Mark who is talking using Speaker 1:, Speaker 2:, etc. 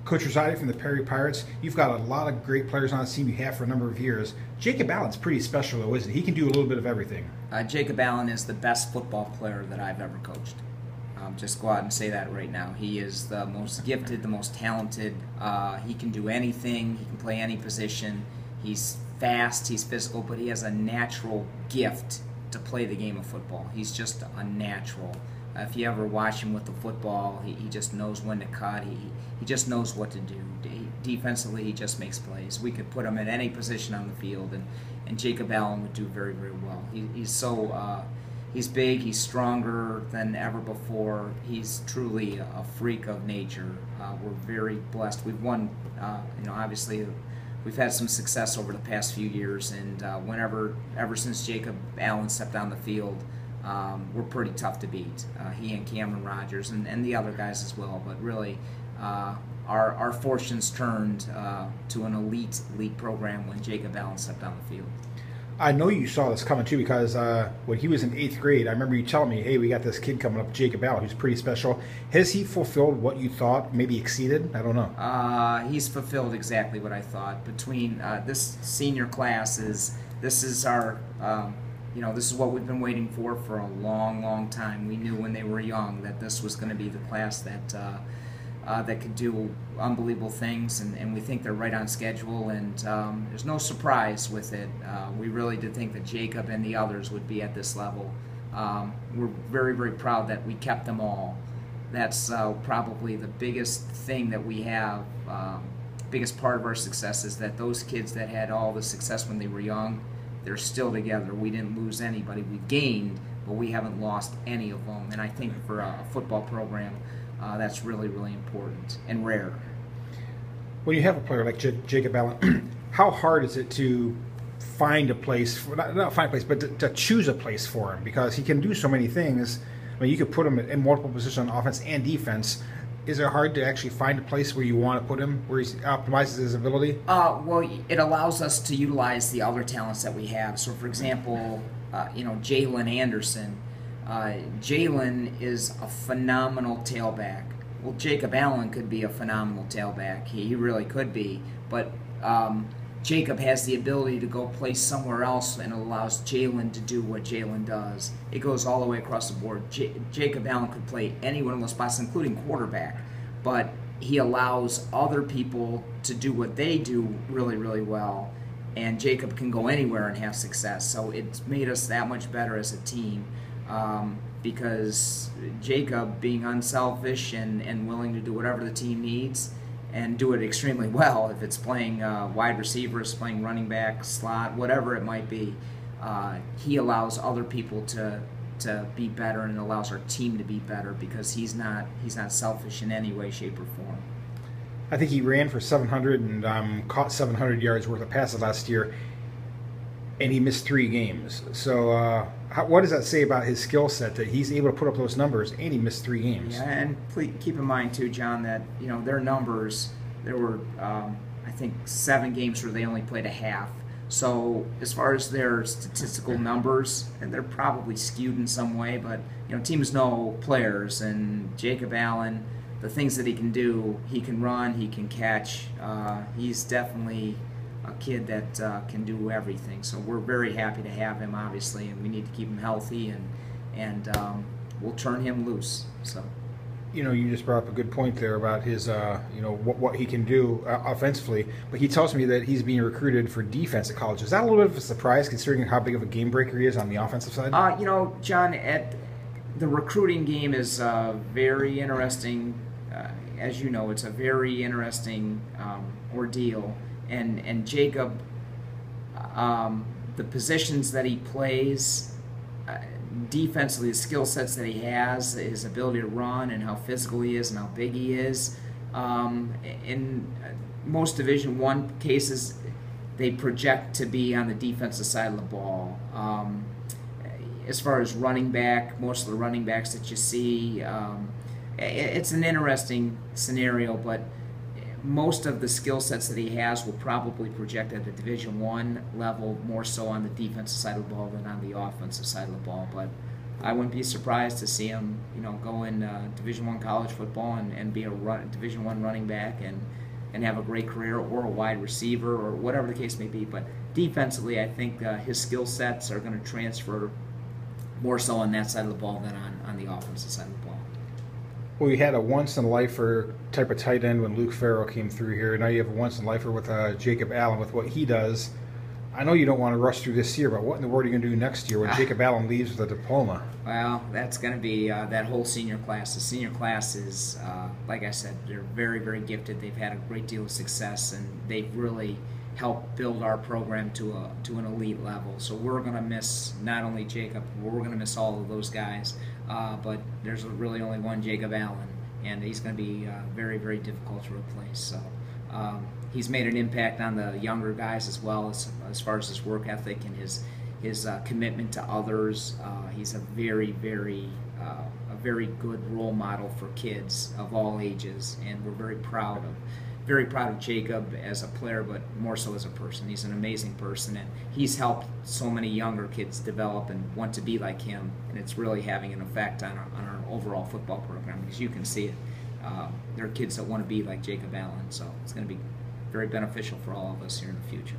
Speaker 1: Coach Rosati from the Perry Pirates, you've got a lot of great players on the team. You have for a number of years. Jacob Allen's pretty special, though, isn't he? He can do a little bit of everything.
Speaker 2: Jacob Allen is the best football player that I've ever coached. Just go out and say that right now. He is the most gifted, the most talented. He can do anything. He can play any position. He's fast, he's physical, but he has a natural gift to play the game of football. He's just a natural. If you ever watch him with the football, he just knows when to cut. He just knows what to do. Defensively, he just makes plays. We could put him at any position on the field, and Jacob Allen would do very, very well. He's big, he's stronger than ever before. He's truly a freak of nature. We're very blessed. We've won, obviously, we've had some success over the past few years, and ever since Jacob Allen stepped on the field, we're pretty tough to beat. He and Cameron Rogers and the other guys as well. But really, our fortunes turned to an elite program when Jacob Allen stepped on the field.
Speaker 1: I know you saw this coming too, because when he was in 8th grade, I remember you telling me, "Hey, we got this kid coming up, Jacob Allen, who's pretty special." Has he fulfilled what you thought? Maybe exceeded? I don't know.
Speaker 2: He's fulfilled exactly what I thought. Between this senior class this is our this is what we've been waiting for a long, long time. We knew when they were young that this was going to be the class that could do unbelievable things, and we think they're right on schedule, and there's no surprise with it. We really did think that Jacob and the others would be at this level. We're very, very proud that we kept them all. That's probably the biggest thing that we have, biggest part of our success is that those kids that had all the success when they were young, they're still together. We didn't lose anybody. We gained, but we haven't lost any of them, and I think for a football program, that's really, really important and rare.
Speaker 1: When you have a player like Jacob Allen, how hard is it to find a place, not find a place, but to choose a place for him? Because he can do so many things. I mean, you could put him in multiple positions on offense and defense. Is it hard to actually find a place where you want to put him, where he optimizes his ability?
Speaker 2: Well, it allows us to utilize the other talents that we have. So, for example, Jalen Anderson. Jalen is a phenomenal tailback. Well, Jacob Allen could be a phenomenal tailback. He really could be. But Jacob has the ability to go play somewhere else, and it allows Jalen to do what Jalen does. It goes all the way across the board. Jacob Allen could play any one of those spots, including quarterback. But he allows other people to do what they do really, really well. And Jacob can go anywhere and have success. So it's made us that much better as a team. Because Jacob, being unselfish and willing to do whatever the team needs and do it extremely well, if it's playing wide receivers, playing running back, slot, whatever it might be, he allows other people to be better, and allows our team to be better because he's not selfish in any way, shape, or form.
Speaker 1: I think he ran for 700 and caught 700 yards worth of passes last year, and he missed 3 games. So what does that say about his skill set, that he's able to put up those numbers and he missed 3 games?
Speaker 2: Yeah, and please keep in mind too, John, that their numbers, there were I think 7 games where they only played a half. So as far as their statistical numbers, and they're probably skewed in some way, but teams know players, and Jacob Allen, the things that he can do, he can run, he can catch. He's definitely a kid that can do everything. So we're very happy to have him, obviously, and we need to keep him healthy, and we'll turn him loose. So,
Speaker 1: you just brought up a good point there about his, what he can do offensively. But he tells me that he's being recruited for defense at college. Is that a little bit of a surprise, considering how big of a game breaker he is on the offensive side?
Speaker 2: John, the recruiting game is very interesting. As you know, it's a very interesting ordeal. And Jacob, the positions that he plays, defensively, the skill sets that he has, his ability to run, and how physical he is, and how big he is. In most Division I cases, they project to be on the defensive side of the ball. As far as running back, most of the running backs that you see, it's an interesting scenario, but most of the skill sets that he has will probably project at the Division I level, more so on the defensive side of the ball than on the offensive side of the ball. But I wouldn't be surprised to see him, go in Division I college football and be a Division I running back and have a great career, or a wide receiver, or whatever the case may be. But defensively, I think his skill sets are going to transfer more so on that side of the ball than on the offensive side of the ball.
Speaker 1: Well, you had a once-in-a-lifer type of tight end when Luke Farrell came through here. Now you have a once-in-a-lifer with Jacob Allen with what he does. I know you don't want to rush through this year, but what in the world are you going to do next year when Jacob Allen leaves with a diploma?
Speaker 2: Well, that's going to be that whole senior class. The senior class is, like I said, they're very, very gifted. They've had a great deal of success, and they've really helped build our program to an elite level. So we're going to miss not only Jacob, we're going to miss all of those guys, but there's really only one Jacob Allen, and he's going to be very, very difficult to replace. So he's made an impact on the younger guys as well, as far as his work ethic and his commitment to others. He's a very, very good role model for kids of all ages, and we're very proud of Jacob as a player, but more so as a person. He's an amazing person, and he's helped so many younger kids develop and want to be like him, and it's really having an effect on our overall football program, because you can see it. There are kids that want to be like Jacob Allen, so it's going to be very beneficial for all of us here in the future.